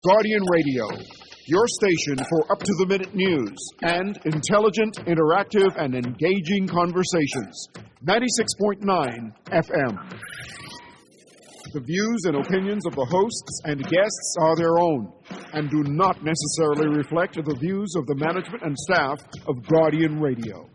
Guardian Radio, your station for up-to-the-minute news and intelligent, interactive, and engaging conversations. 96.9 FM. The views and opinions of the hosts and guests are their own and do not necessarily reflect the views of the management and staff of Guardian Radio.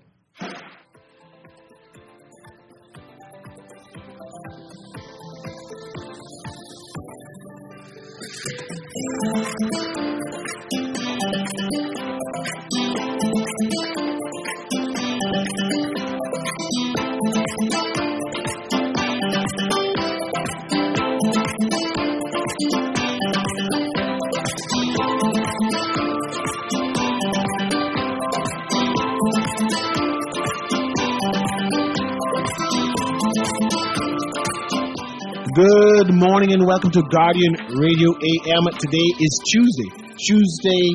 Good morning and welcome to Guardian Radio A.M. Today is Tuesday,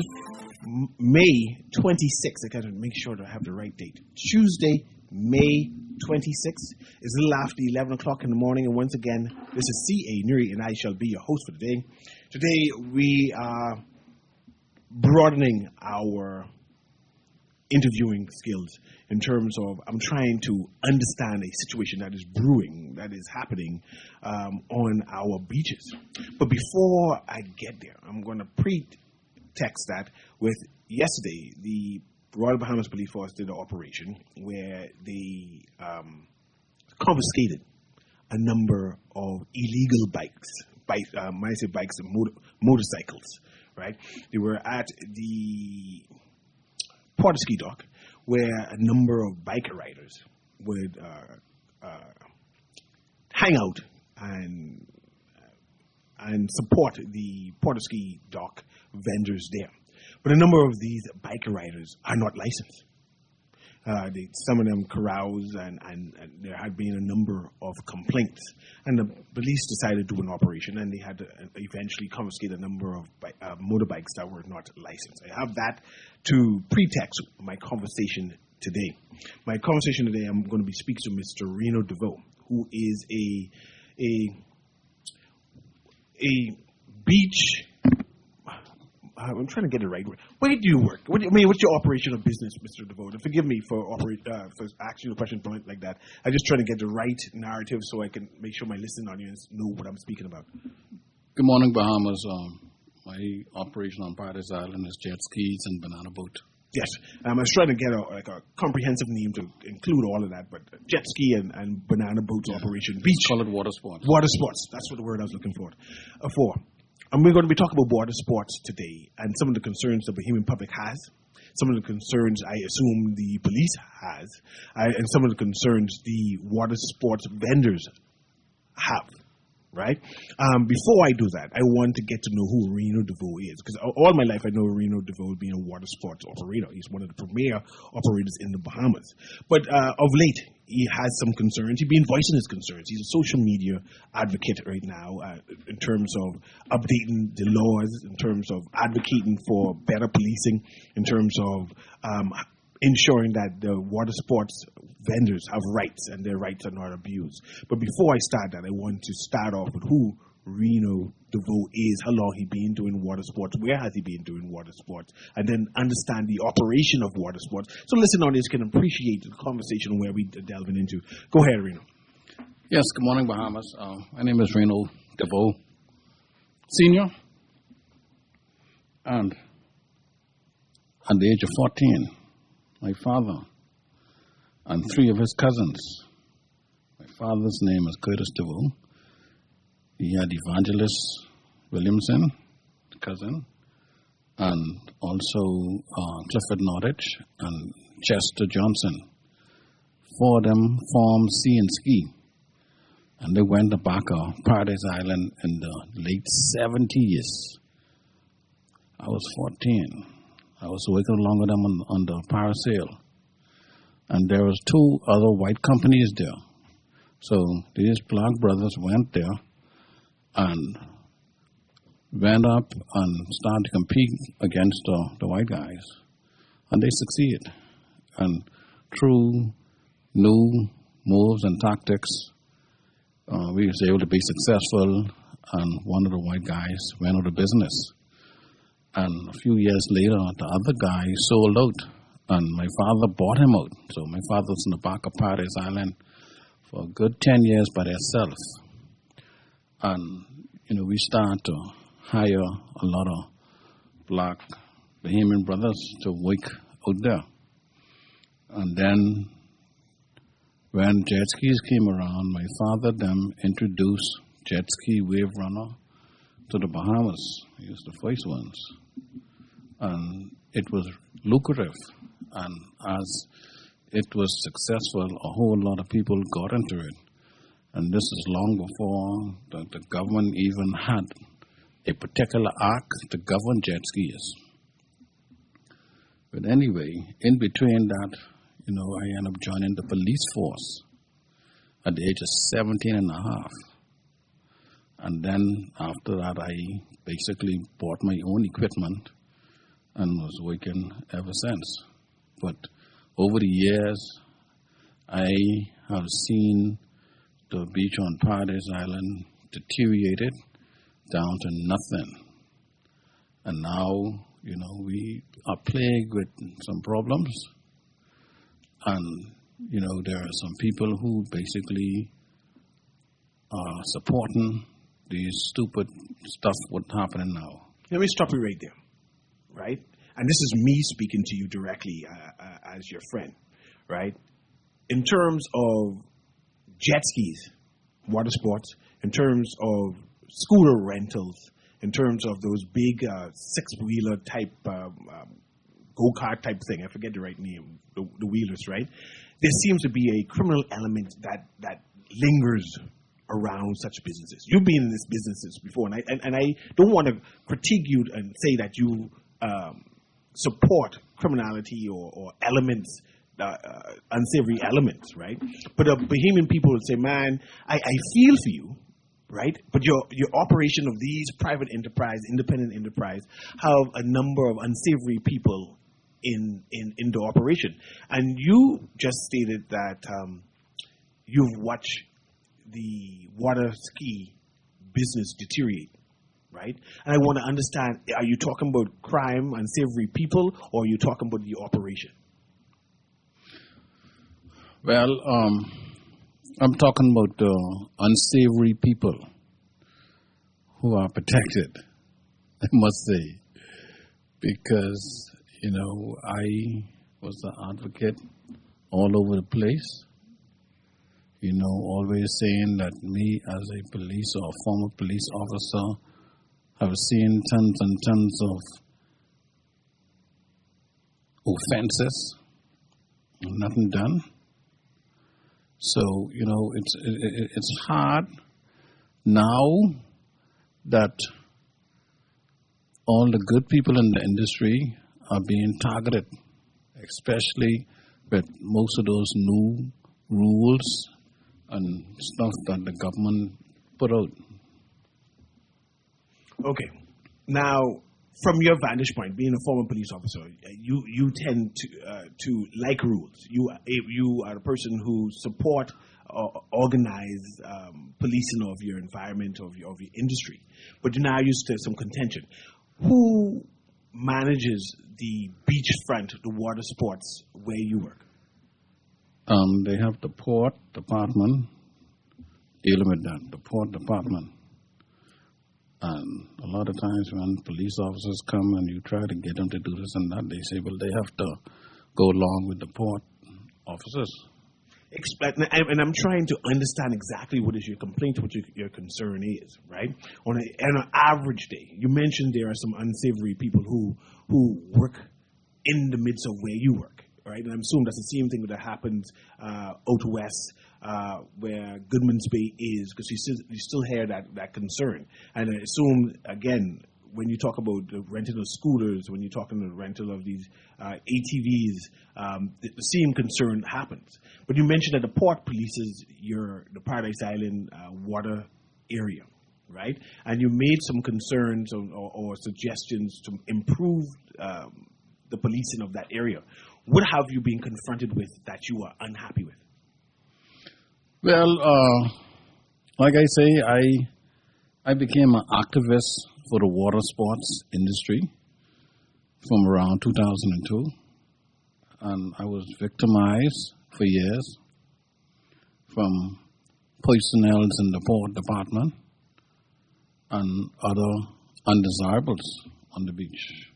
May 26th. I got to make sure that I have the right date. Tuesday, May 26th. It's a little after 11 o'clock in the morning, and once again, this is CA Newry, and I shall be your host for today. Today, we are broadening our interviewing skills in terms of I'm trying to understand a situation that is brewing, that is happening on our beaches. But before I get there, I'm going to pretext that with yesterday, the Royal Bahamas Police Force did an operation where they confiscated a number of illegal bikes, when I say bikes, motorcycles, right? They were at the Porterski dock, where a number of biker riders would hang out and support the Porterski dock vendors there. But a number of these biker riders are not licensed. Some of them carouse, and there had been a number of complaints. And the police decided to do an operation, and they had to eventually confiscate a number of motorbikes that were not licensed. I have that to pretext my conversation today. My conversation today, I'm going to be speaking to Mr. Reno DeVoe, who is a beach. I'm trying to get it right. Where do you work? What's your operation of business, Mr. DeVoe? Forgive me for asking you a question like that. I'm just trying to get the right narrative so I can make sure my listening audience know what I'm speaking about. Good morning, Bahamas. My operation on Paradise Island is jet skis and banana boat. Yes, I was trying to get a comprehensive name to include all of that, but jet ski and banana boat operation. Beach. Call it water sports. Water sports. That's what the word I was looking for. And we're going to be talking about water sports today and some of the concerns the Bahamian public has, some of the concerns I assume the police has, and some of the concerns the water sports vendors have, right? Before I do that, I want to get to know who Reno DeVoe is, because all my life I know Reno DeVoe being a water sports operator. He's one of the premier operators in the Bahamas. But of late, he has some concerns. He's been voicing his concerns. He's a social media advocate right now in terms of updating the laws, in terms of advocating for better policing, in terms of ensuring that the water sports vendors have rights and their rights are not abused. But before I start that, I want to start off with who Reno DeVoe is, how long he been doing water sports, where has he been doing water sports, and then understand the operation of water sports. So listen, audience can appreciate the conversation where we delving into. Go ahead, Reno. Yes, good morning, Bahamas. My name is Reno DeVoe, Senior, and at the age of 14, my father and three of his cousins. My father's name is Curtis DeVoe. He had Evangelist Williamson, cousin, and also Clifford Nordich and Chester Johnson. Four of them formed C and Ski, and they went to Baca, Paradise Island, in the late 70s. I was 14. I was working along with them on the parasail. And there was two other white companies there. So these black brothers went there and went up and started to compete against the white guys. And they succeeded. And through new moves and tactics, we was able to be successful, and one of the white guys went out of business. And a few years later, the other guy sold out, and my father bought him out. So my father was in the back of Paradise Island for a good 10 years by themselves. And, we started to hire a lot of black Bahamian brothers to work out there. And then when jet skis came around, my father then introduced jet ski wave runner to the Bahamas. He was the first ones. And it was lucrative. And as it was successful, a whole lot of people got into it. And this is long before the government even had a particular act to govern jet skiers. But anyway, in between that, I ended up joining the police force at the age of 17 and a half. And then after that, I basically bought my own equipment and was working ever since. But over the years, I have seen the beach on Paradise Island deteriorated down to nothing. And now, we are plagued with some problems. And, there are some people who basically are supporting these stupid stuff what's happening now. Let me stop you right there, right? And this is me speaking to you directly as your friend, right? In terms of jet skis, water sports, in terms of scooter rentals, in terms of those big six-wheeler type go-kart type thing, I forget the right name, the wheelers, right? There seems to be a criminal element that lingers around such businesses. You've been in these businesses before, and I don't want to critique you and say that you support criminality or elements, unsavory elements, right? But the Bahamian people would say, man, I feel for you, right? But your operation of these private enterprise, independent enterprise, have a number of unsavory people in the operation. And you just stated that you've watched the water ski business deteriorate, right? And I want to understand, are you talking about crime, unsavory people, or are you talking about the operation? Well, I'm talking about the unsavory people who are protected, I must say, because, I was an advocate all over the place, always saying that me as a police or former police officer have seen tons and tons of offenses, nothing done. So, it's hard now that all the good people in the industry are being targeted, especially with most of those new rules and stuff that the government put out. Okay. Now, from your vantage point, being a former police officer, you tend to like rules. You are a person who support or organize policing of your environment, of your industry. But now you still some contention. Who manages the beachfront, the water sports where you work? They have the port department dealing with that, the port department. And a lot of times when police officers come and you try to get them to do this and that, they say, well, they have to go along with the port officers. And I'm trying to understand exactly what is your complaint, what your concern is, right? On an average day, you mentioned there are some unsavory people who work in the midst of where you work, right? And I'm assuming that's the same thing that happens out west, where Goodman's Bay is, because you still hear that concern. And I assume, again, when you talk about the rental of scooters, when you're talking about the rental of these ATVs, the same concern happens. But you mentioned that the port polices the Paradise Island water area, right? And you made some concerns or suggestions to improve the policing of that area. What have you been confronted with that you are unhappy with? Well, like I say, I became an activist for the water sports industry from around 2002, and I was victimized for years from personnel in the port department and other undesirables on the beach.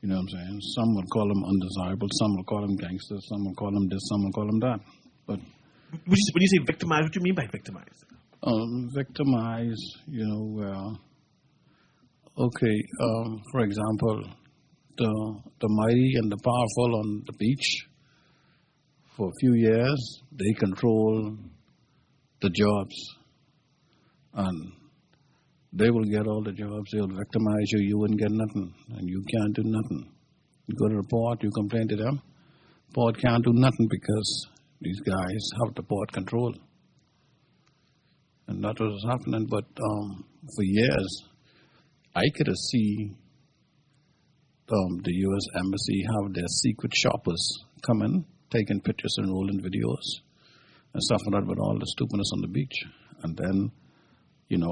You know what I'm saying? Some would call them undesirables, some would call them gangsters, some would call them this, some would call them that. But when you say victimized, what do you mean by victimized? Victimized, for example, the mighty and the powerful on the beach, for a few years, they control the jobs. And they will get all the jobs, they'll victimize you, you wouldn't get nothing, and you can't do nothing. You go to the port, you complain to them, port can't do nothing because these guys have the port control. And that was happening, but for years, I could see the U.S. Embassy have their secret shoppers come in, taking pictures and rolling videos and stuff like that with all the stupidness on the beach. And then,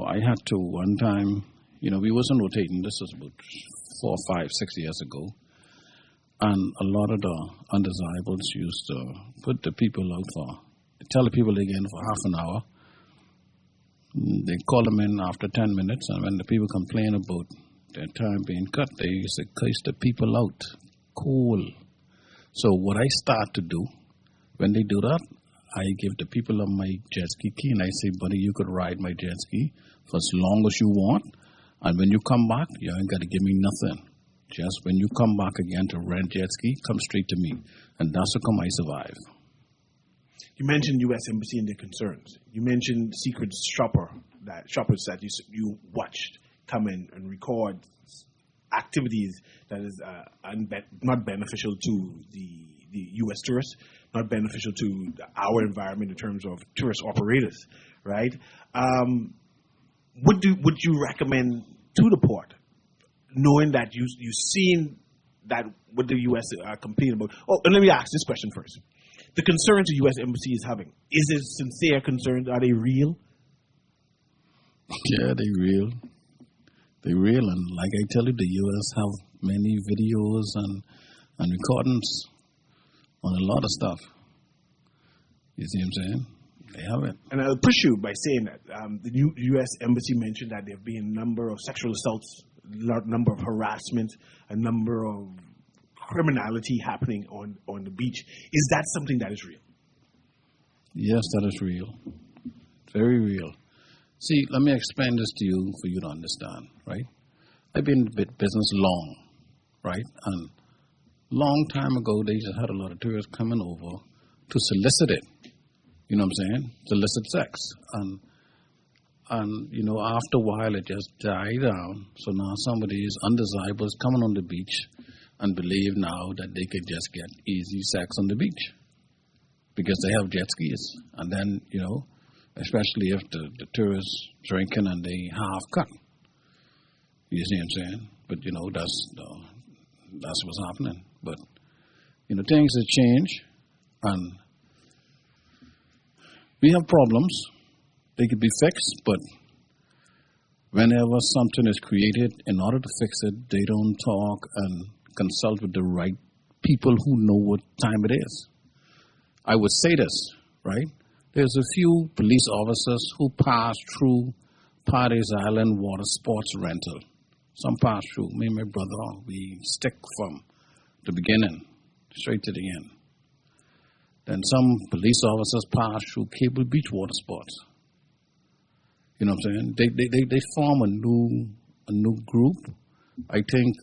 I had to one time, we wasn't rotating, this was about 4, 5, 6 years ago. And a lot of the undesirables used to put the people out tell the people again for half an hour. They call them in after 10 minutes, and when the people complain about their time being cut, they used to curse the people out. Cool. So what I start to do, when they do that, I give the people on my jet ski key, and I say, buddy, you could ride my jet ski for as long as you want, and when you come back, you ain't got to give me nothing. Just when you come back again to rent jet ski, come straight to me. And that's how come I survive. You mentioned U.S. Embassy and their concerns. You mentioned secret shoppers that you watched come in and record activities that is not beneficial to the U.S. tourists, not beneficial to our environment in terms of tourist operators, right? Would you recommend to the port, knowing that you've seen that what the U.S. are complaining about? Oh, and let me ask this question first. The concerns the U.S. Embassy is having, is it sincere concerns? Are they real? Yeah, they real. They real, and like I tell you, the U.S. have many videos and recordings on a lot of stuff. You see what I'm saying? They have it. And I'll push you by saying that the U.S. Embassy mentioned that there have been a number of sexual assaults, a number of harassment, a number of criminality happening on the beach. Is that something that is real? Yes, that is real. Very real. See, let me explain this to you for you to understand, right? I've been in business long, right? And long time ago, they just had a lot of tourists coming over to solicit it. You know what I'm saying? Solicit sex. And after a while, it just died down. So now some of these undesirables coming on the beach and believe now that they could just get easy sex on the beach because they have jet skis. And then, especially if the tourists drinking and they half cut. You see what I'm saying? But, that's what's happening. But, things have changed, and we have problems. They could be fixed, but whenever something is created, in order to fix it, they don't talk and consult with the right people who know what time it is. I would say this, right? There's a few police officers who pass through Paddy's Island water sports rental. Some pass through. Me and my brother, we stick from the beginning straight to the end. Then some police officers pass through Cable Beach water sports. You know what I'm saying? They form a new group. I think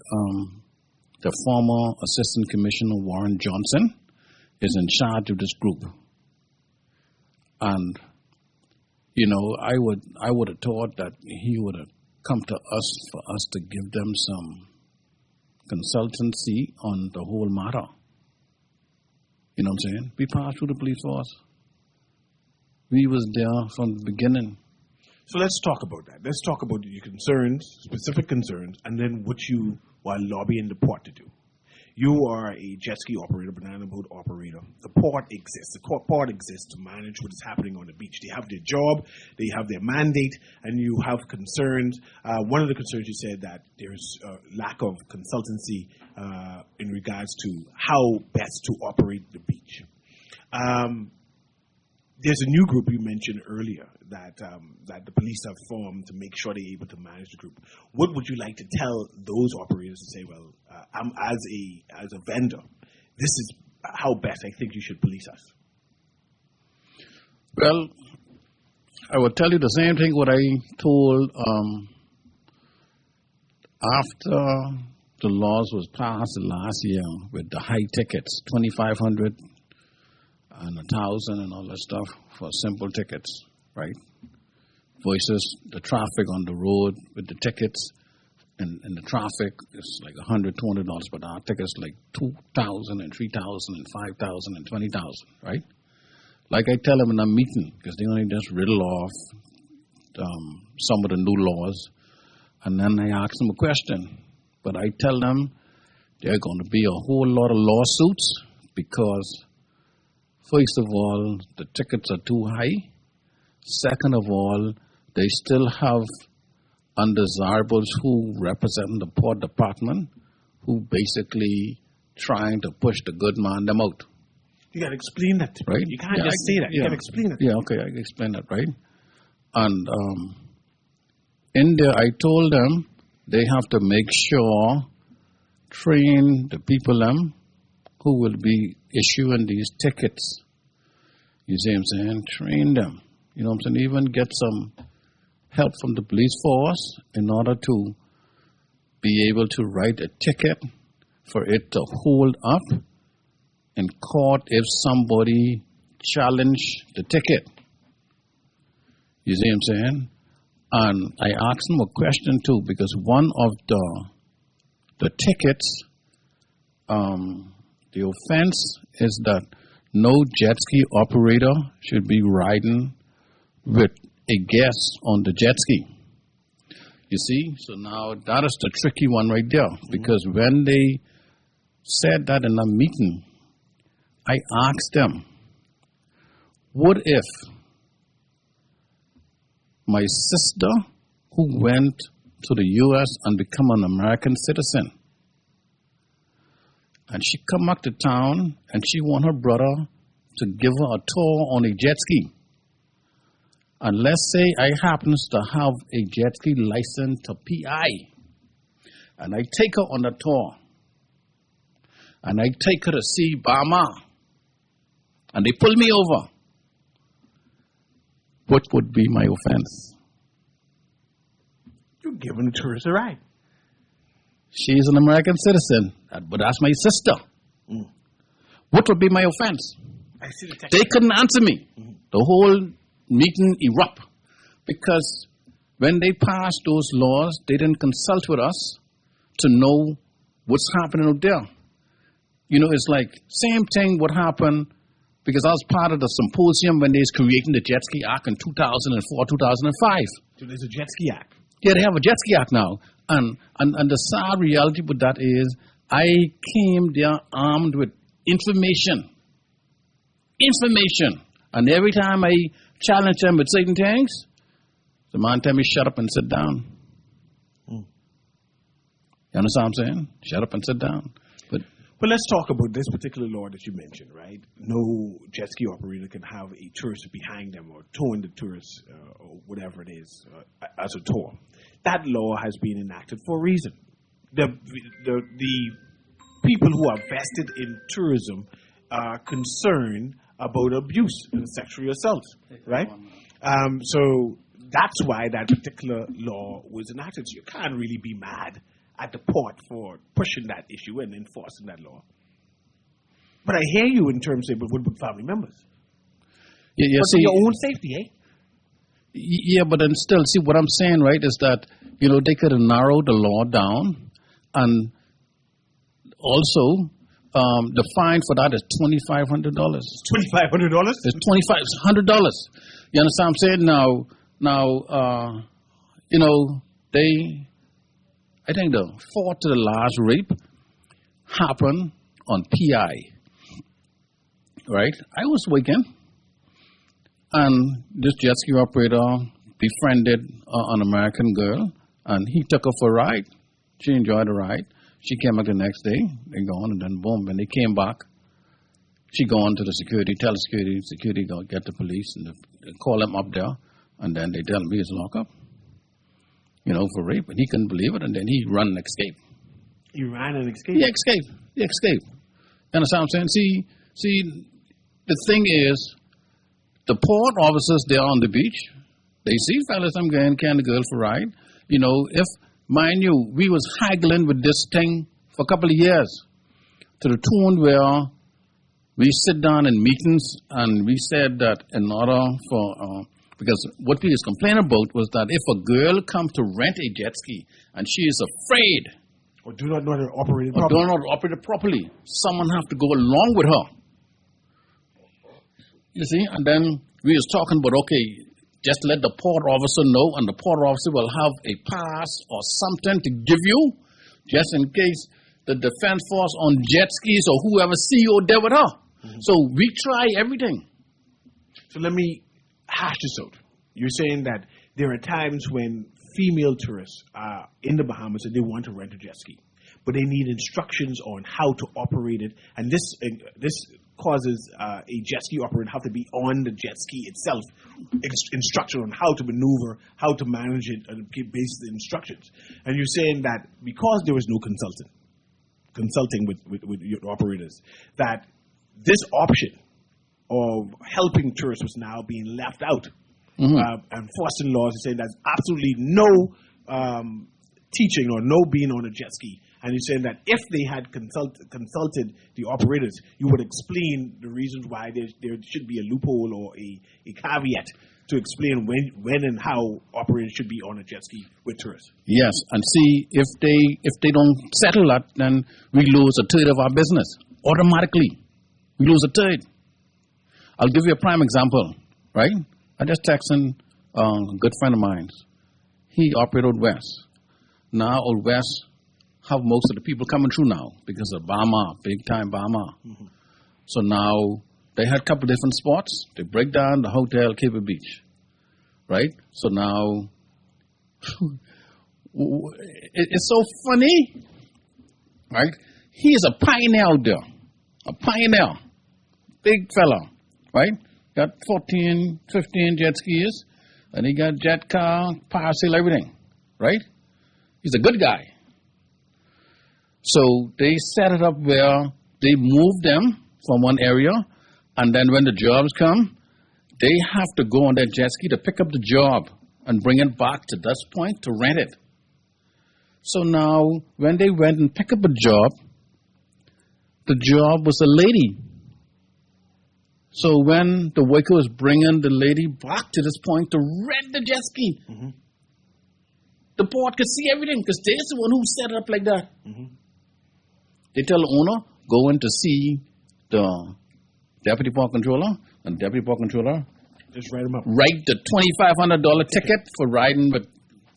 the former Assistant Commissioner Warren Johnson is in charge of this group. And, I would have thought that he would have come to us for us to give them some consultancy on the whole matter. You know what I'm saying? We passed through the police force. We was there from the beginning. So let's talk about that. Let's talk about your concerns, specific concerns, and then what you are lobbying the port to do. You are a jet ski operator, banana boat operator. The port exists. The port exists to manage what is happening on the beach. They have their job, they have their mandate, and you have concerns. One of the concerns you said that there's a lack of consultancy in regards to how best to operate the beach. There's a new group you mentioned earlier that the police have formed to make sure they're able to manage the group. What would you like to tell those operators to say, well, I'm as a vendor, this is how best I think you should police us? Well, I would tell you the same thing what I told after the laws was passed last year with the high tickets, 2,500 and 1,000 and all that stuff for simple tickets, right? Versus the traffic on the road with the tickets and the traffic is like $100, $200, but our tickets like 2,000 and 3,000 and 5,000 and 20,000, right? Like I tell them in a meeting, because they only just riddle off some of the new laws, and then I ask them a question. But I tell them there are going to be a whole lot of lawsuits because, first of all, the tickets are too high. Second of all, they still have undesirables who represent the port department who basically trying to push the good man them out. You got to explain that to me. Right? You can't just say that. You got to explain it. Yeah, okay, I can explain that, right? And in there, I told them they have to make sure, train the people who will be issuing these tickets. You see what I'm saying? Train them. You know what I'm saying? Even get some help from the police force in order to be able to write a ticket for it to hold up in court if somebody challenge the ticket. You see what I'm saying? And I asked them a question too, because one of the tickets, the offense is that no jet ski operator should be riding with a guest on the jet ski. You see? So now that is the tricky one right there, because when they said that in a meeting, I asked them, what if my sister who went to the U.S. and become an American citizen, and she come back to town and she want her brother to give her a tour on a jet ski. And let's say I happens to have a jet ski license to PI, and I take her on the tour, and I take her to see Bama, and they pull me over. What would be my offense? You're giving the tourist a ride. She's an American citizen, but that's my sister. What would be my offense? I see the text. They couldn't answer me. The whole meeting erupted because when they passed those laws, they didn't consult with us to know what's happening out there. You know, it's like same thing what happened because I was part of the symposium when they was creating the Jet Ski Act in 2004, 2005. So there's a Jet Ski Act. Yeah, they have a Jet Ski Act now. And the sad reality with that is I came there armed with information. And every time I challenge them with certain things, the man tell me, shut up and sit down. You understand what I'm saying? Shut up and sit down. But let's talk about this particular law that you mentioned, right? No jet ski operator can have a tourist behind them or towing the tourist or whatever it is as a tour. That law has been enacted for a reason. The people who are vested in tourism are concerned about abuse and sexual assault, right? So that's why that particular law was enacted. So you can't really be mad at the port for pushing that issue and enforcing that law. But I hear you in terms of with family members. Yeah, but see, for your own safety, eh? Yeah, but then still, see, what I'm saying, right, is that, you know, they could have narrowed the law down, and also the fine for that is $2,500. $2,500? It's $2,500. You understand what I'm saying? Now, you know, I think the fourth to the last rape happened on PI, right? I was working, and this jet ski operator befriended an American girl, and he took her for a ride. She enjoyed the ride. She came back the next day, they gone, and then boom, when they came back, she go on to the security, tell the security go get the police, and they call them up there, and then they tell him he's locked up, for rape, and he couldn't believe it, and then he run and escape. He ran and escaped? He escaped. You understand what I'm saying? See, the thing is, the port officers there on the beach, they see fellas, I'm going, can the girl for a ride? If, mind you, we was haggling with this thing for a couple of years, to the tune where we sit down in meetings and we said that in order for, because what we was complaining about was that if a girl comes to rent a jet ski and she is afraid, or do not know how to operate it properly. Or do not know how to operate it properly, someone have to go along with her. You see, and then we was talking about, okay, just let the port officer know, and the port officer will have a pass or something to give you, just in case the defense force on jet skis or whoever see you there with her. Mm-hmm. So we try everything. So let me hash this out. You're saying that there are times when female tourists are in the Bahamas and they want to rent a jet ski, but they need instructions on how to operate it, and this causes a jet ski operator to have to be on the jet ski itself, instruction on how to maneuver, how to manage it, and basic instructions. And you're saying that because there was no consulting with your operators, that this option of helping tourists was now being left out. Mm-hmm. And enforcing laws and saying there's absolutely no teaching or no being on a jet ski. And you're saying that if they had consulted the operators, you would explain the reasons why there should be a loophole or a caveat to explain when and how operators should be on a jet ski with tourists. Yes, and see, if they don't settle that, then we lose a third of our business. Automatically, we lose a third. I'll give you a prime example, right? I just texted a good friend of mine. He operated out west. Now out west have most of the people coming through now because of Bahama, big time Bahama. Mm-hmm. So now they had a couple different spots. They break down the hotel, Cape Beach, right? So now it's so funny, right? He is a pioneer out there, a pioneer, big fella, right? Got 14, 15 jet skis, and he got jet car, parcel, everything, right? He's a good guy. So they set it up where they move them from one area, and then when the jobs come, they have to go on that jet ski to pick up the job and bring it back to this point to rent it. So now, when they went and picked up a job, the job was a lady. So when the worker was bringing the lady back to this point to rent the jet ski, mm-hmm. the port could see everything because they're the one who set it up like that. Mm-hmm. They tell the owner, go in to see the deputy port controller, and the deputy port controller just write them up. Write the $2,500 ticket for riding with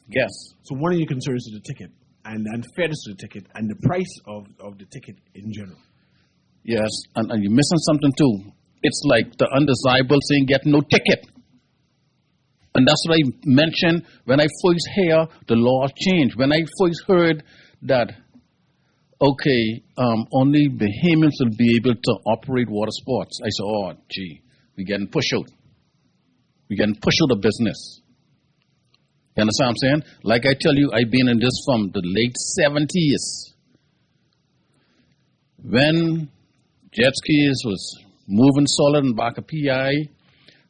guests. So one of your concerns is the ticket and fairness to the ticket and the price of the ticket in general. Yes, and you're missing something too. It's like the undesirable saying, get no ticket. And that's what I mentioned when I first heard the law change. When I first heard that, okay, only Bahamians will be able to operate water sports. I said, oh, gee, we're getting pushed out. We're getting pushed out of business. You understand what I'm saying? Like I tell you, I've been in this from the late 70s. When jet skis was moving solid in back of PI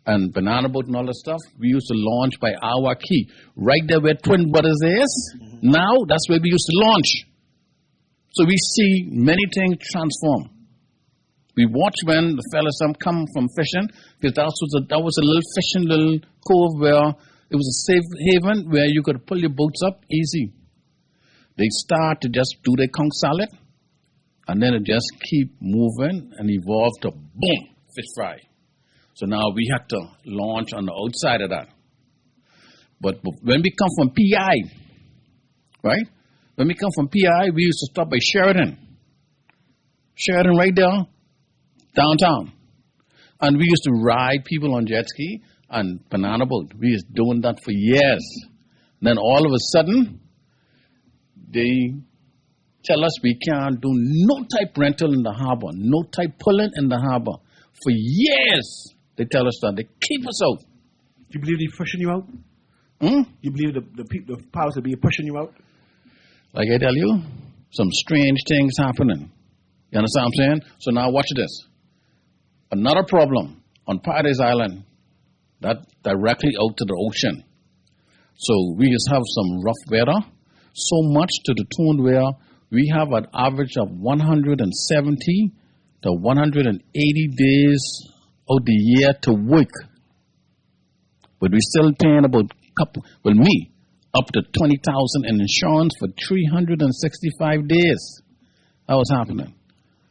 and banana boat and all that stuff, we used to launch by our key. Right there where Twin Brothers is, mm-hmm. Now that's where we used to launch. So we see many things transform. We watch when the fellas come from fishing, because that was a little fishing little cove where it was a safe haven where you could pull your boats up easy. They start to just do their conch salad, and then it just keep moving and evolve to boom, fish fry. So now we had to launch on the outside of that. But when we come from PI, right? When we come from PI, we used to stop by Sheridan. Sheridan right there, downtown. And we used to ride people on jet ski and banana boat. We was doing that for years. Then all of a sudden, they tell us we can't do no type rental in the harbor, no type pulling in the harbor. For years, they tell us that. They keep us out. Do you believe they're pushing you out? You believe the powers that be pushing you out? Like I tell you, some strange things happening. You understand what I'm saying? So now watch this. Another problem on Paradise Island, that directly out to the ocean. So we just have some rough weather, so much to the tune where we have an average of 170 to 180 days of the year to work. But we're still paying about up to $20,000 in insurance for 365 days. That was happening.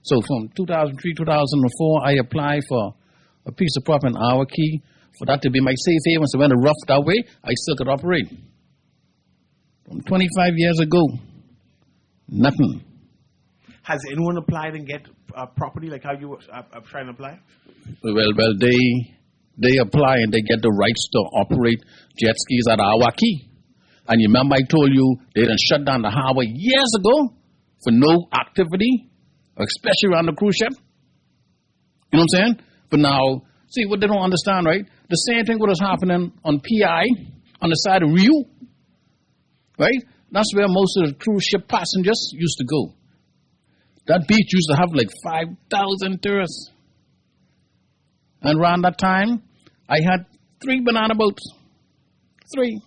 So from 2003, 2004, I applied for a piece of property in our key for that to be my safe haven. So when it roughed that way, I still could operate. From 25 years ago, nothing. Has anyone applied and get property like how you are trying to apply? Well, they apply and they get the rights to operate jet skis at our key. And you remember I told you they done shut down the harbor years ago for no activity, especially around the cruise ship. You know what I'm saying? But now, see what they don't understand, right? The same thing what was happening on PI, on the side of Rio, right? That's where most of the cruise ship passengers used to go. That beach used to have like 5,000 tourists. And around that time, I had 3 banana boats. 3.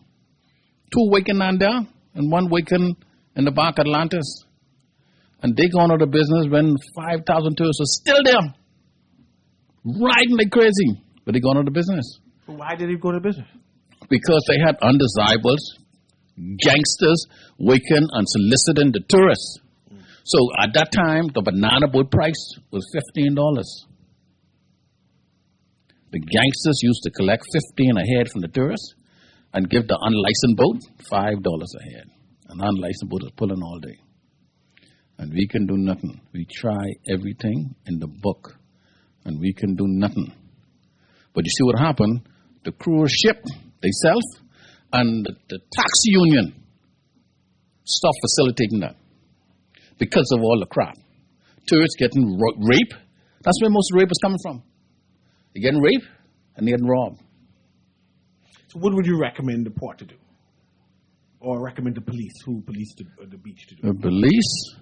2 waking down there and 1 waking in the back Atlantis. And they gone out of business when 5,000 tourists were still there. Riding like crazy. But they gone out of business. Why did they go out of business? Because they had undesirables, gangsters, waking and soliciting the tourists. So at that time, the banana boat price was $15. The gangsters used to collect $15 a head from the tourists and give the unlicensed boat $5 a head. An unlicensed boat is pulling all day. And we can do nothing. We try everything in the book, and we can do nothing. But you see what happened? The cruise ship, themselves, and the taxi union stopped facilitating that because of all the crap. Tourists getting raped. That's where most of the rape is coming from. They're getting raped and they're getting robbed. So what would you recommend the port to do? Or recommend the police, who police the beach to do? The police,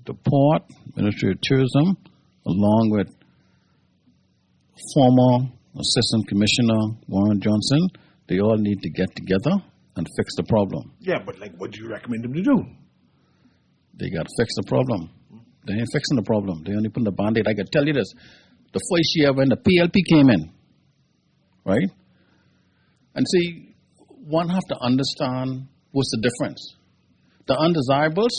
the port, Ministry of Tourism, along with former Assistant Commissioner Warren Johnson, they all need to get together and fix the problem. Yeah, but like what do you recommend them to do? They got to fix the problem. They ain't fixing the problem. They only putting the Band-Aid. I can tell you this. The first year when the PLP came in, right? And see, one have to understand what's the difference. The undesirables,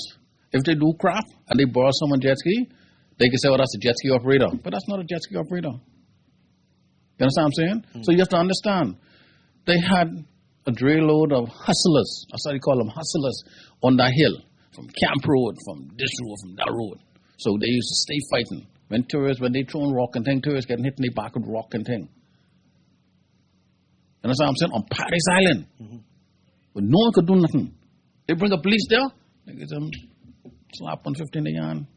if they do crap and they borrow someone jet ski, they can say, oh, that's a jet ski operator. But that's not a jet ski operator. You understand what I'm saying? So you have to understand. They had a dray load of hustlers. That's how they call them, hustlers, on that hill. From Camp Road, from this road, from that road. So they used to stay fighting. When they throwing rock and thing, tourists getting hit in the back with rock and thing. You understand what I'm saying? On Paradise Island. But no one could do nothing. They bring a police there, they get them slap on 15 a yarn,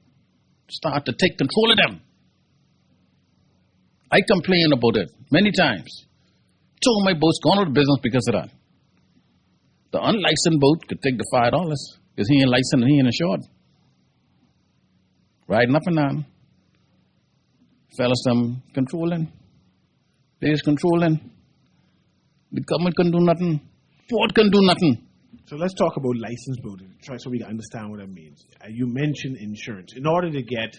start to take control of them. I complained about it many times. 2 of my boats gone out of business because of that. The unlicensed boat could take the $5 because he ain't licensed and he ain't insured. Riding up and down. Fellas, them controlling. They is controlling. The government can do nothing. Port can do nothing. So let's talk about licensed boating. Try so we can understand what that means. You mentioned insurance. In order to get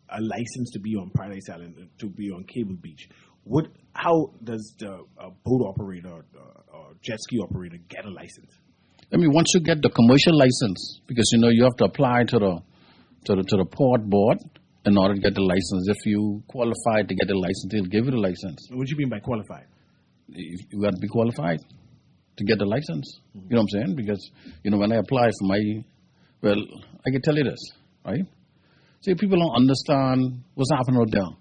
a license to be on Paradise Island, to be on Cable Beach, how does the boat operator or jet ski operator get a license? I mean, once you get the commercial license, because you have to apply to the port board in order to get the license. If you qualify to get the license, they'll give you the license. What do you mean by qualified? You got to be qualified to get the license. You know what I'm saying? Because when I apply for I can tell you this, right? See, people don't understand what's happening out there,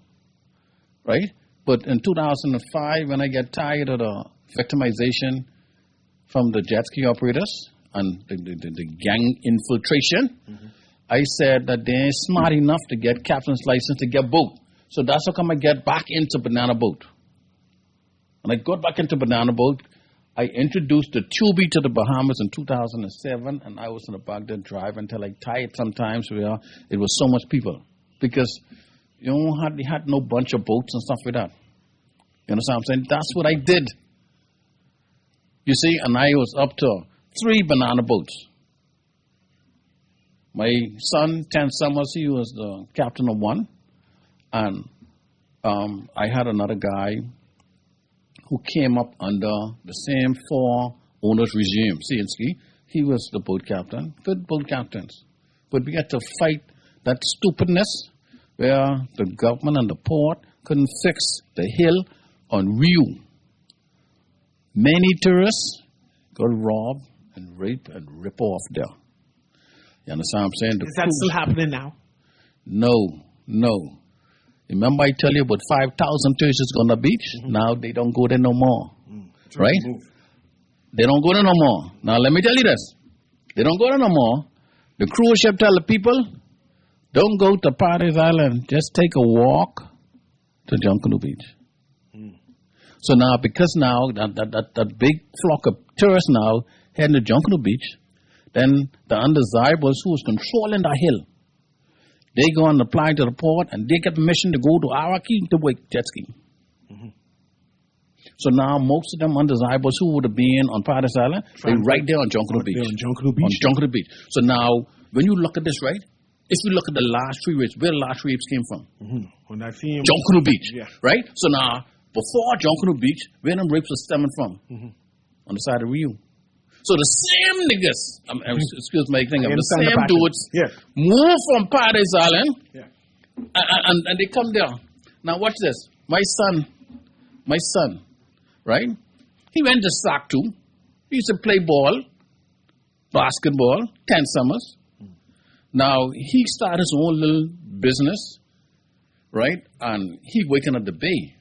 right? But in 2005, when I get tired of the victimization from the jet ski operators and the gang infiltration, I said that they ain't smart enough to get captain's license to get boat. So that's how come I get back into banana boat. When I got back into banana boat, I introduced the Tubi to the Bahamas in 2007, and I was in the back there driving until I tired sometimes where it was so much people. Because they had no bunch of boats and stuff like that. You understand what I'm saying? That's what I did. You see, and I was up to 3 banana boats. My son, 10 Summers, he was the captain of one. And I had another guy who came up under the same 4 owners regime, CNC. He was the boat captain, good boat captains. But we had to fight that stupidness where the government and the port couldn't fix the hill on Rio. Many tourists got robbed and raped and ripped off there. You understand what I'm saying? Is that still happening now? No. Remember I tell you about 5,000 tourists on the beach? Now they don't go there no more. Right? They don't go there no more. Now let me tell you this. They don't go there no more. The cruise ship tell the people, don't go to Paradise Island. Just take a walk to Junkanoo Beach. So now, because now that big flock of tourists now heading to Junkanoo Beach, then the undesirables who was controlling the hill, they go and apply to the port and they get permission to go to Araki to wake jet ski. So now most of them undesirables who would have been on Paradise Island, they right there on Junkanoo Beach. On Junkanoo Beach. So now, when you look at this, right? If you look at the last 3 rapes, where the last 3 rapes came from? When I see him, Junkanoo Beach, yeah. Right? So now, before Junkanoo Beach, where them rapes were stemming from? On the side of Rio. So the same niggas, excuse my thing, the same dudes move from Paradise Island and they come there. Now watch this. My son, right? He went to SAC too. He used to play ball, basketball, 10 summers. Now he started his own little business, right? And he waking up the bay.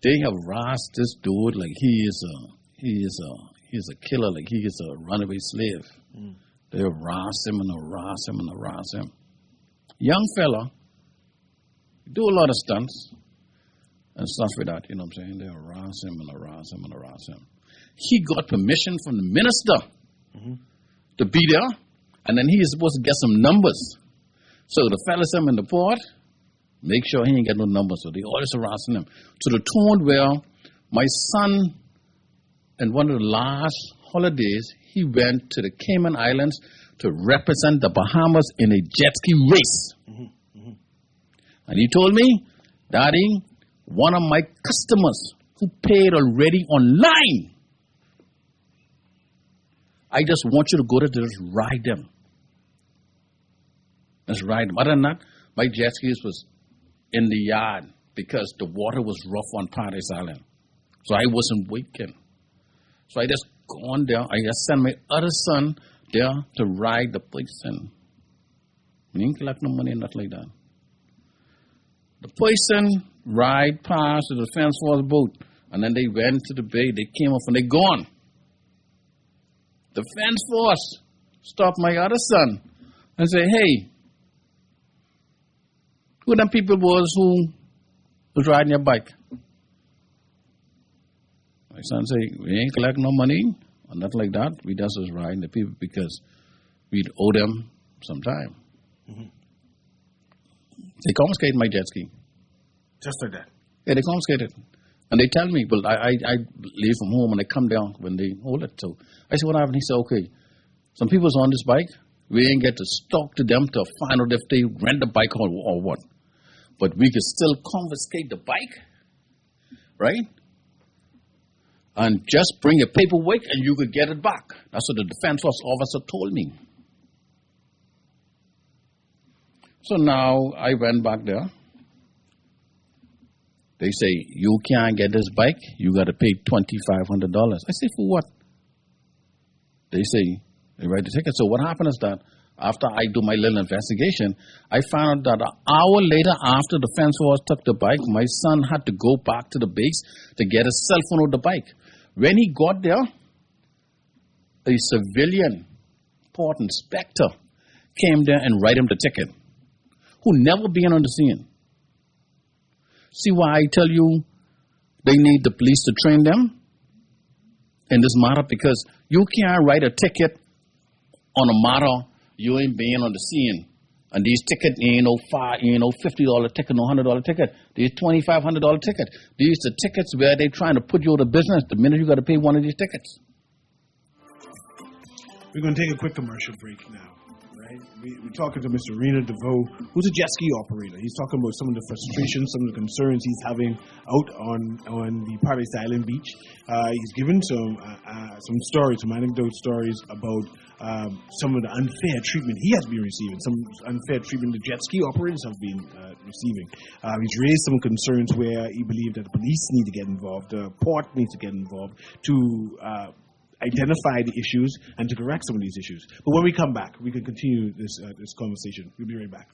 They have harassed this dude like he is a killer, like he is a runaway slave. They harass him and harass him and harass him. Young fella, do a lot of stunts and stuff like that, you know what I'm saying? They harass him and harass him and harass him. He got permission from the minister to be there, and then he is supposed to get some numbers. So the fellas in the port, make sure he ain't get no numbers, so they always harassing him. To the tune where my son, in one of the last holidays, he went to the Cayman Islands to represent the Bahamas in a jet ski race. And he told me, Daddy, one of my customers who paid already online, I just want you to go to just ride them. Just ride them. Other than that, my jet skis was in the yard because the water was rough on Paradise Island. So I wasn't waking. So I just go on there. I just send my other son there to ride the person. We didn't collect no money, nothing like that. The person ride past the Defense Force boat, and then they went to the bay. They came off and they gone. The Defense Force stopped my other son and say, "Hey, who them people was riding your bike?" My son say, "We ain't collect no money or nothing like that. We just was riding the people because we'd owe them some time." They confiscated my jet ski. Just like that? Yeah, they confiscated. And they tell me, well, I leave from home and I come down when they hold it. So I said, what happened? He said, okay, some people's on this bike. We ain't get to talk to them to find out if they rent the bike or what. But we could still confiscate the bike, right? And just bring a paperwork and you could get it back. That's what the Defense Force officer told me. So now I went back there. They say, you can't get this bike, you got to pay $2,500. I say, for what? They say, they write the ticket. So what happened is that after I do my little investigation, I found out that an hour later after the fence was took the bike, my son had to go back to the base to get a cell phone of the bike. When he got there, a civilian port inspector came there and write him the ticket, who never been on the scene. See why I tell you they need the police to train them in this matter? Because you can't write a ticket on a matter you ain't been on the scene. And these tickets ain't no $50 ticket, no $100 ticket. These $2,500 ticket. These are tickets where they trying to put you out of business the minute you got to pay one of these tickets. We're going to take a quick commercial break now. Right? We're talking to Mr. Reno DeVoe, who's a jet ski operator. He's talking about some of the frustrations, some of the concerns he's having out on the Paradise Island beach. He's given some stories, some anecdote stories about some of the unfair treatment he has been receiving, some unfair treatment the jet ski operators have been receiving. He's raised some concerns where he believed that the police need to get involved, the port needs to get involved to identify the issues and to correct some of these issues. But when we come back, we can continue this conversation. We'll be right back.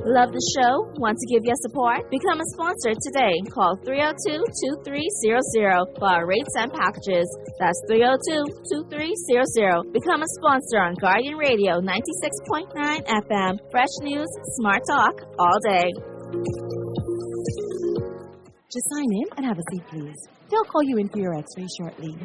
Love the show? Want to give your support? Become a sponsor today. Call 302-2300 for our rates and packages. That's 302-2300. Become a sponsor on Guardian Radio 96.9 FM. Fresh news, smart talk, all day. Just sign in and have a seat, please. They'll call you in for your x-ray shortly.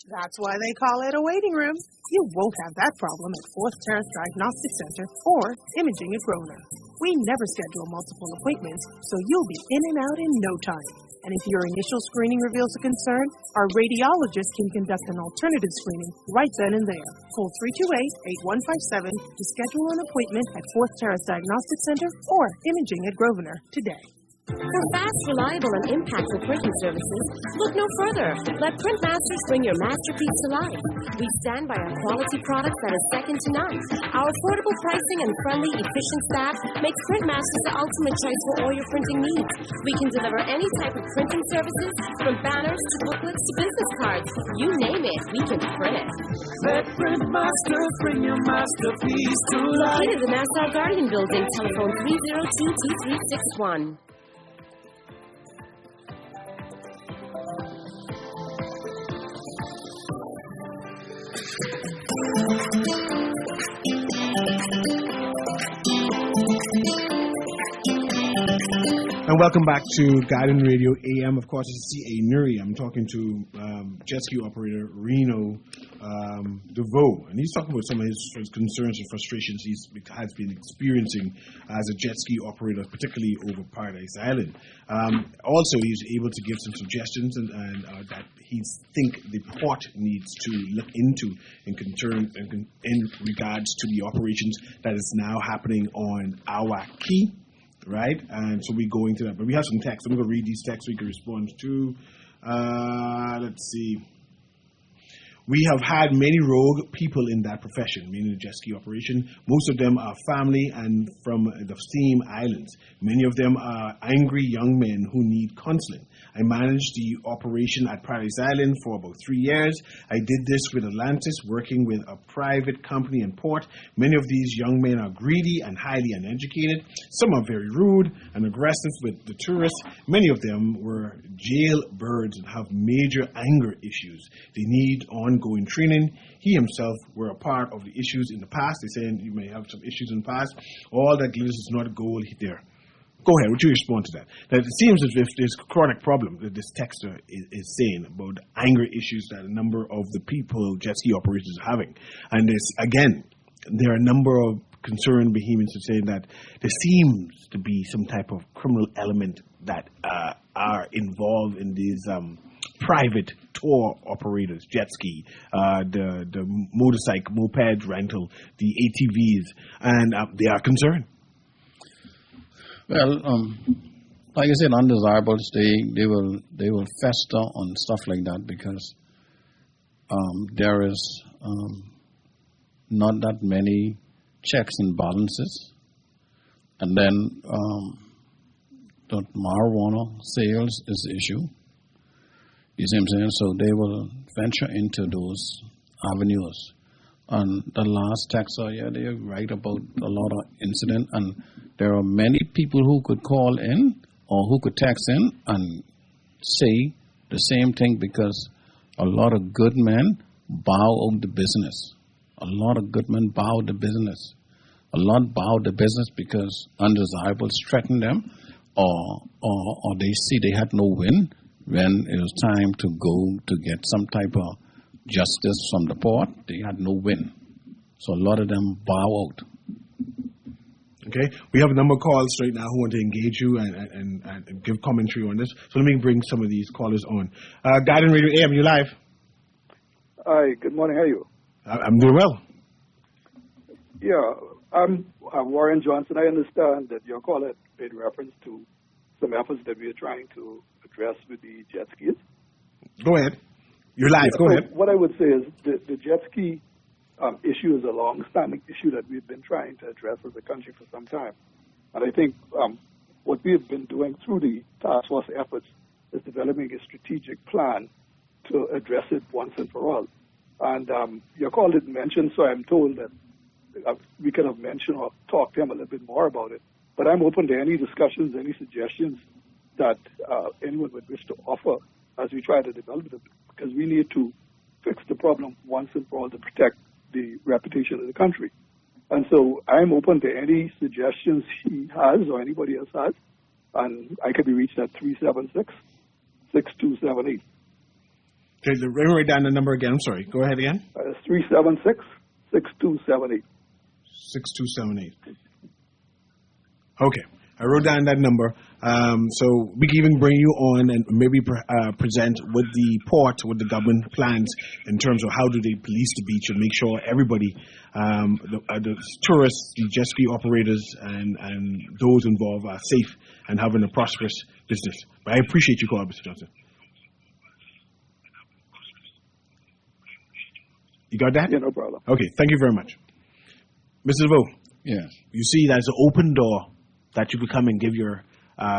That's why they call it a waiting room. You won't have that problem at Fourth Terrace Diagnostic Center or Imaging at Grosvenor. We never schedule multiple appointments, so you'll be in and out in no time. And if your initial screening reveals a concern, our radiologist can conduct an alternative screening right then and there. Call 328-8157 to schedule an appointment at Fourth Terrace Diagnostic Center or Imaging at Grosvenor today. For fast, reliable, and impactful printing services, look no further. Let Print Masters bring your masterpiece to life. We stand by our quality products that is second to none. Our affordable pricing and friendly, efficient staff makes Print Masters the ultimate choice for all your printing needs. We can deliver any type of printing services, from banners to booklets to business cards. You name it, we can print it. Let Print Masters bring your masterpiece to life. Located in the Nassau Guardian Building, telephone 302-2361. And welcome back to Guardian Radio A.M. Of course, it's CA Newry. I'm talking to jet ski operator Reno DeVoe, and he's talking about some of his concerns and frustrations he has been experiencing as a jet ski operator, particularly over Paradise Island. Also, he's able to give some suggestions and that he think the port needs to look into in regards to the operations that is now happening on our quay. Right, and so we go into that. But we have some text. I'm going to read these texts we can respond to. Let's see. We have had many rogue people in that profession, meaning the jet ski operation. Most of them are family and from the same islands. Many of them are angry young men who need counseling. I managed the operation at Paradise Island for about 3 years. I did this with Atlantis, working with a private company in port. Many of these young men are greedy and highly uneducated. Some are very rude and aggressive with the tourists. Many of them were jailbirds and have major anger issues. They need ongoing training. He himself were a part of the issues in the past. They're saying you may have some issues in the past. All that glitters is not gold there. Go ahead. Would you respond to that? That it seems as if there's a chronic problem that this texter is saying about anger issues that a number of the people jet ski operators are having. And this, again, there are a number of concerned Bahamians are saying that there seems to be some type of criminal element that are involved in these private tour operators, jet ski, the motorcycle, moped rental, the ATVs, and they are concerned. Well, like I said, undesirables, they will fester on stuff like that because there is not that many checks and balances, and then the marijuana sales is the issue. You see what I'm saying? So they will venture into those avenues. And the last texter, yeah, they're right about a lot of incident, and there are many people who could call in or who could text in and say the same thing because a lot of good men bow out the business. A lot of good men bow the business. A lot bow the business because undesirables threaten them or they see they had no win when it was time to go to get some type of justice from the port. They had no win. So a lot of them bow out. Okay, we have a number of calls right now who want to engage you and give commentary on this. So let me bring some of these callers on. Guiding Radio A.M, you live? Hi, good morning. How are you? I'm doing well. Yeah, I'm Warren Johnson. I understand that your caller made reference to some efforts that we are trying to address with the jet skis. Go ahead. You're live. Go ahead. What I would say is the jet ski issue is a long-standing issue that we've been trying to address as a country for some time. And I think what we have been doing through the task force efforts is developing a strategic plan to address it once and for all. And your call didn't mention, so I'm told that we could have mentioned or talked to him a little bit more about it. But I'm open to any discussions, any suggestions that anyone would wish to offer as we try to develop it, because we need to fix the problem once and for all to protect the reputation of the country. And so I'm open to any suggestions he has or anybody else has, and I could be reached at 376-6278. Okay, write down the number again. I'm sorry. Go ahead again. It's 376-6278. 6278. Okay. I wrote down that number. So we can even bring you on and maybe present with the port, with the government plans in terms of how do they police the beach and make sure everybody, the tourists, the jet ski operators, and those involved are safe and having a prosperous business. But I appreciate your call, Mr. Johnson. You got that? Yeah, no problem. Okay, thank you very much. Mr. DeVoe. Yes. You see that's an open door that you could come and give your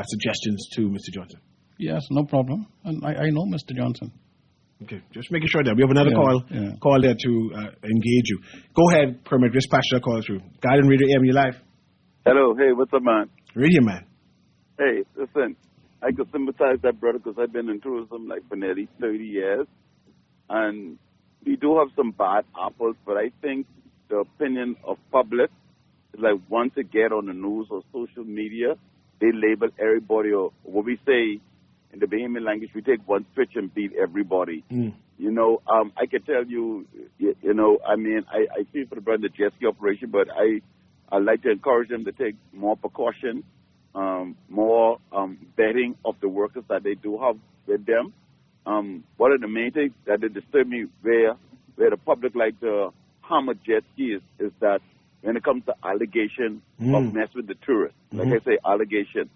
suggestions to Mr. Johnson. Yes, no problem. And I know Mr. Johnson. Okay, just making sure that we have another call there to engage you. Go ahead, Kermit, just patch that call through. Guiding Radio A.M, you live? Hello, hey, what's up, man? Radio Man. Hey, listen, I could sympathize that, brother, because I've been in tourism like for nearly 30 years, and we do have some bad apples, but I think the opinion of public is like once they get on the news or social media, they label everybody, or what we say in the Bahamian language, we take one switch and beat everybody. You know, I can tell you, you know, I mean, I feel for the brother, the jet ski operation, but I'd like to encourage them to take more precaution, more vetting of the workers that they do have with them. One of the main things that disturb me where the public like to harm a jet ski is that when it comes to allegation of mess with the tourists, like I say, allegation.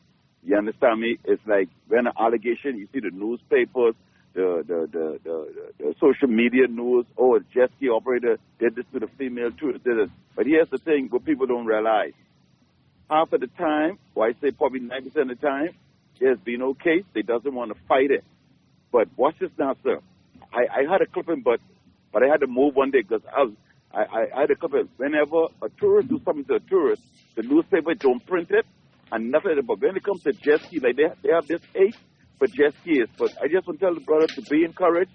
You understand me? It's like when an allegation, you see the newspapers, the social media news, oh, a jet ski operator did this to the female tourist, did it. But here's the thing, what people don't realize. Half of the time, or I say probably 90% of the time, there's been no case. They doesn't want to fight it. But watch this now, sir. I had a clipping, but I had to move one day because I had a clipping. Whenever a tourist do something to a tourist, the newspaper don't print it and nothing. But when it comes to jet ski, like they have this hate for jet skis. But I just want to tell the brother to be encouraged.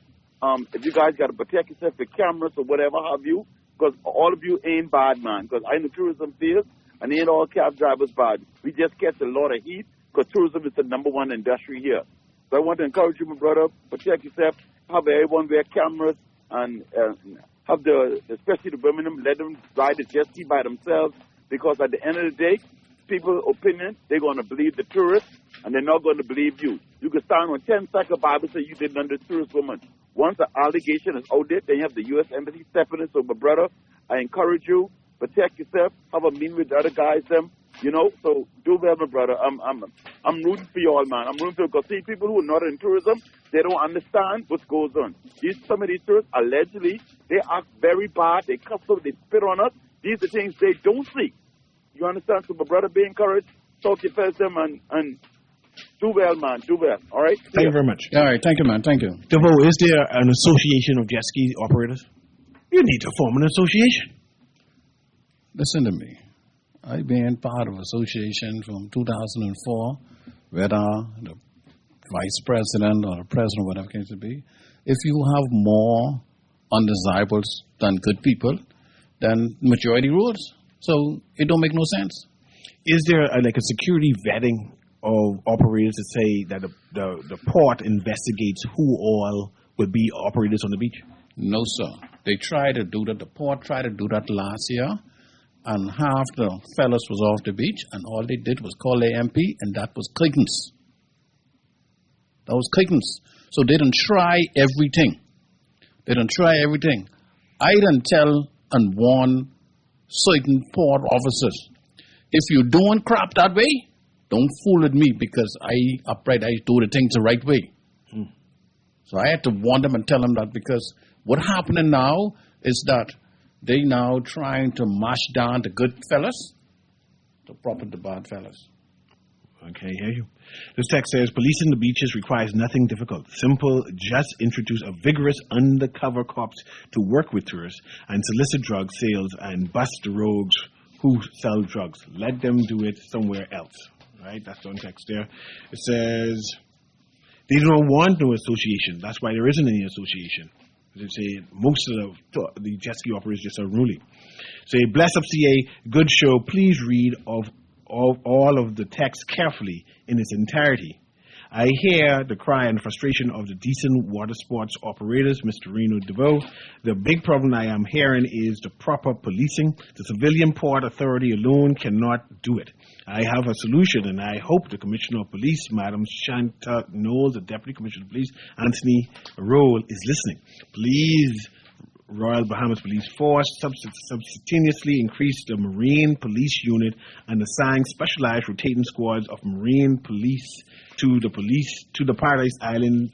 If you guys got to protect yourself with cameras or whatever have you, because all of you ain't bad, man. Because I'm in the tourism field, and ain't all cab drivers bad. We just catch a lot of heat because tourism is the #1 industry here. So I want to encourage you, my brother, protect yourself, have everyone wear cameras, and have especially the women, let them ride the jet ski by themselves, because at the end of the day, people's opinion, they're going to believe the tourists, and they're not going to believe you. You can stand on 10 seconds Bible say you didn't understand this woman. Once the allegation is out there, then you have the U.S. Embassy stepping in. So, my brother, I encourage you, protect yourself, have a meeting with the other guys, them, you know. So, do well, my brother. I'm rooting for you all, man. I'm rooting for you because see, people who are not in tourism, they don't understand what goes on. Some of these tourists, allegedly, they act very bad. They cuss us, they spit on us. These are things they don't see. You understand? So, my brother, be encouraged. Talk to your them and do well, man. Do well. All right? Thank you very much. All right. Thank you, man. Thank you. DeVoe, is there an association of jet ski operators? You need to form an association. Listen to me. I've been part of association from 2004, whether the vice president or the president, whatever it may be. If you have more undesirables than good people, then majority rules. So it don't make no sense. Is there a security vetting of operators to say that the port investigates who all will be operators on the beach? No, sir. They tried to do that. The port tried to do that last year, and half the fellas was off the beach, and all they did was call the MP, and that was Clayton's. That was Clayton's. So they didn't try everything. They didn't try everything. I didn't tell and warn certain port officers, if you're doing crap that way, don't fool with me because I do the things the right way. So I had to warn them and tell them that because what's happening now is that they now trying to mash down the good fellas to prop up the bad fellas. Okay, hear you. This text says, policing the beaches requires nothing difficult. Simple, just introduce a vigorous undercover cops to work with tourists and solicit drug sales and bust the rogues who sell drugs. Let them do it somewhere else. Right? That's the text there. It says, they don't want no association. That's why there isn't any association. They say most of the jet ski operators just are unruly. Say, bless up CA, good show. Please read of all of the text carefully in its entirety. I hear the cry and frustration of the decent water sports operators, Mr. Reno DeVoe. The big problem I am hearing is the proper policing. The civilian port authority alone cannot do it. I have a solution, and I hope the Commissioner of Police, Madam Shanta Knowles, the Deputy Commissioner of Police, Anthony Roll, is listening. Please, Royal Bahamas Police Force, substantially increase the Marine Police Unit and assign specialized rotating squads of Marine Police to the Paradise Island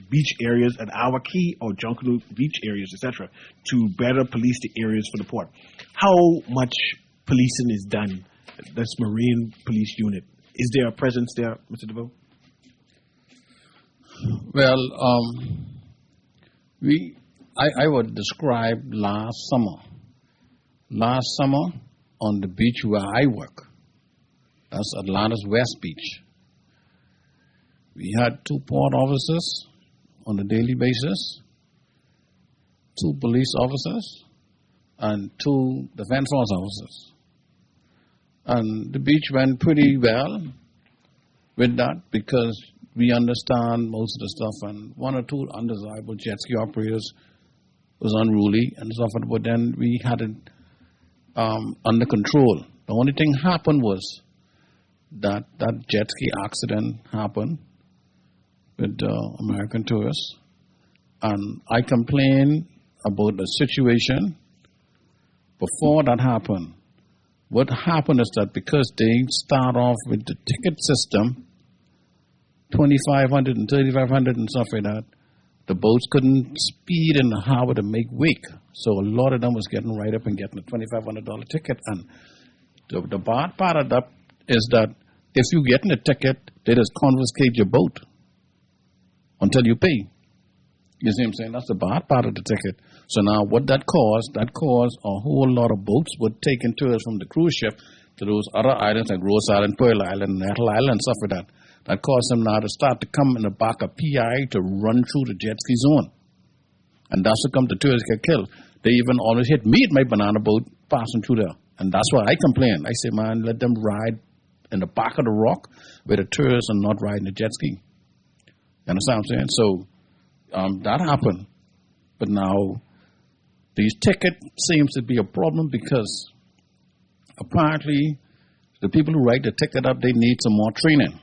beach areas at Our Key or Junkanoo beach areas, etc., to better police the areas for the port. How much policing is done? That's Marine Police Unit. Is there a presence there, Mr. DeVoe? Well, I would describe last summer on the beach where I work. That's Atlanta's West Beach. We had 2 port officers on a daily basis, 2 police officers, and 2 defense force officers. And the beach went pretty well with that because we understand most of the stuff, and 1 or 2 undesirable jet ski operators was unruly and stuff, but then we had it under control. The only thing happened was that jet ski accident happened with American tourists, and I complained about the situation before that happened. What happened is that because they start off with the ticket system, $2,500 and $3,500 and stuff like that, the boats couldn't speed in the harbor to make wake. So a lot of them was getting right up and getting a $2,500 ticket. And the bad part of that is that if you get in a ticket, they just confiscate your boat until you pay. You see what I'm saying? That's the bad part of the ticket. So now what that caused a whole lot of boats were taking tours from the cruise ship to those other islands like Rose Island, Pearl Island, Nettle Island, and stuff like that. That caused them now to start to come in the back of PI to run through the jet ski zone. And that's how come the tourists get killed. They even always hit me at my banana boat passing through there. And that's why I complain. I say, man, let them ride in the back of the rock where the tourists are not riding the jet ski. You understand what I'm saying? So that happened. But now these tickets seems to be a problem because apparently the people who write the ticket up, they need some more training.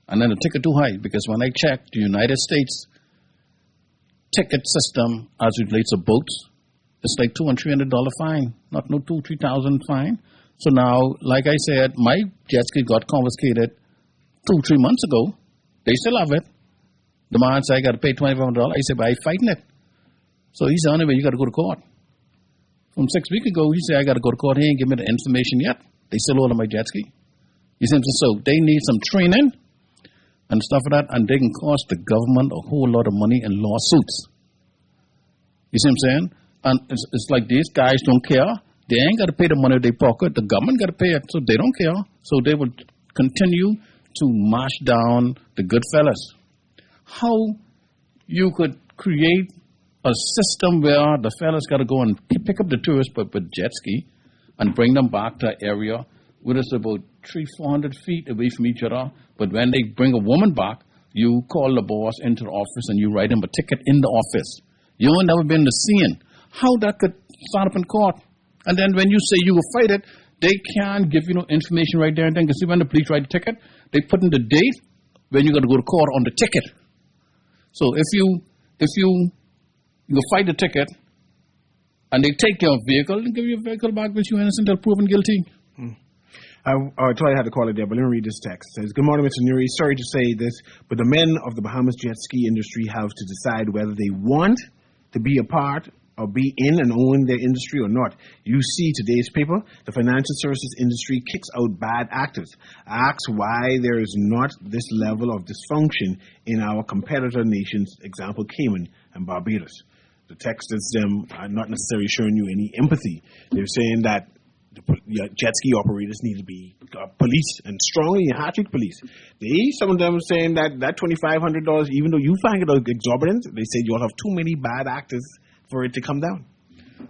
And then the ticket too high, because when I checked the United States ticket system as it relates to boats, it's like $200 and $300 fine, not no $2,000-3,000 fine. So now, like I said, my jet ski got confiscated 2-3 months ago. They still have it. The man said I got to pay $2,500. I said, but I fighting it. So he said, anyway, you got to go to court. From 6 weeks ago, he said I got to go to court. He ain't give me the information yet. They still hold on my jet ski. You see what I'm saying? So they need some training and stuff like that, and they can cost the government a whole lot of money in lawsuits. You see what I'm saying? And it's like these guys don't care. They ain't got to pay the money in their pocket. The government got to pay it, so they don't care. So they will continue to march down the good fellas. How you could create a system where the fellas got to go and pick up the tourists with jet ski and bring them back to an area where it's about 300-400 feet away from each other. But when they bring a woman back, you call the boss into the office and you write him a ticket in the office. You ain't never been to seeing how that could start up in court. And then when you say you will fight it, they can't give you no information right there and then. Because see, when the police write the ticket, they put in the date when you're going to go to court on the ticket. So if you fight the ticket and they take your vehicle and give your vehicle back which you're innocent until proven guilty. I thought I had to call it there, but let me read this text. It says, good morning, Mr. Newry. Sorry to say this, but the men of the Bahamas jet ski industry have to decide whether they want to be a part or be in and own their industry or not. You see today's paper, the financial services industry kicks out bad actors. Asks why there is not this level of dysfunction in our competitor nations, example Cayman and Barbados. The text is them not necessarily showing you any empathy. They're saying that the jet ski operators need to be police and strongly hard-treat police. Some of them are saying that $2,500, even though you find it exorbitant, they say you'll have too many bad actors for it to come down.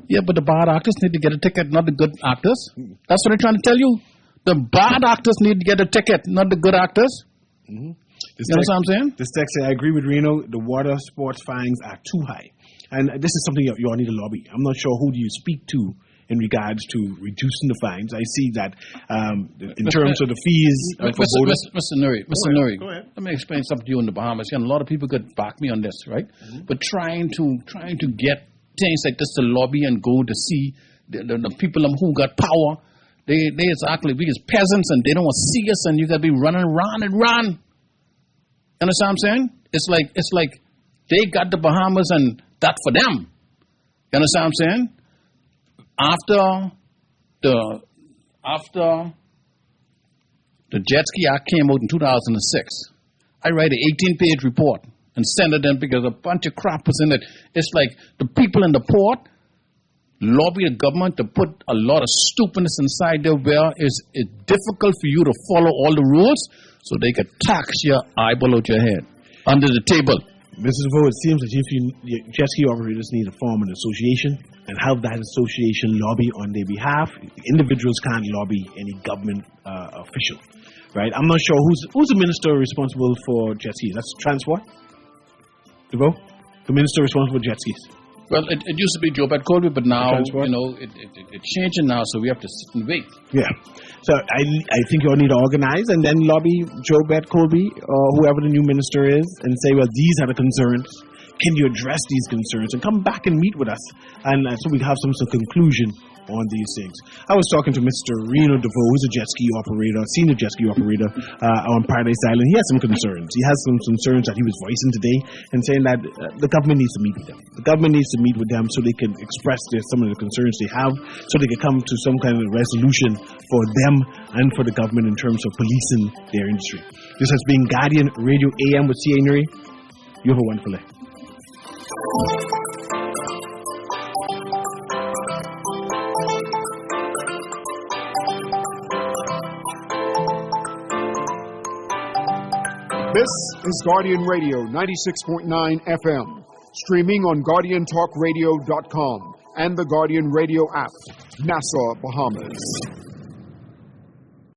Yeah, but the bad actors need to get a ticket, not the good actors. That's what they're trying to tell you. The bad actors need to get a ticket, not the good actors. Mm-hmm. You know what I'm saying? This text says, I agree with Reno. The water sports fines are too high. And this is something you all need to lobby. I'm not sure who do you speak to in regards to reducing the fines. I see that in terms of the fees for voters. Mr. Newry, let me explain something to you in the Bahamas. And a lot of people could back me on this, right? Mm-hmm. But trying to get things like this to lobby and go to see the people who got power, they exactly, we as peasants and they don't want to see us and you got to be running around and run. You understand what I'm saying? It's like they got the Bahamas and that's for them. You understand what I'm saying? After the Jet Ski Act came out in 2006, I write an 18-page report and send it in because a bunch of crap was in it. It's like the people in the port lobby the government to put a lot of stupidness inside there where it's difficult for you to follow all the rules so they could tax your eyeball out your head under the table. Mrs. Vo, it seems as if jet ski operators need to form an association and have that association lobby on their behalf. Individuals can't lobby any government official, right? I'm not sure who's the minister responsible for jet skis. That's transport? DeVoe? The minister responsible for jet skis. Well, it used to be Joe Colby, but now, it's changing now, so we have to sit and wait. Yeah. So I think you all need to organize and then lobby Joe Colby or whoever the new minister is and say, well, these are the concerns. Can you address these concerns? And come back and meet with us. And so we have some conclusion on these things. I was talking to Mr. Reno DeVoe, who's a jet ski operator, senior jet ski operator on Paradise Island. He has some concerns. He has some concerns that he was voicing today and saying that the government needs to meet with them. The government needs to meet with them so they can express some of the concerns they have, so they can come to some kind of resolution for them and for the government in terms of policing their industry. This has been Guardian Radio A.M. with CA Newry. You have a wonderful day. This is Guardian Radio 96.9 FM, streaming on GuardianTalkRadio.com and the Guardian Radio app, Nassau, Bahamas.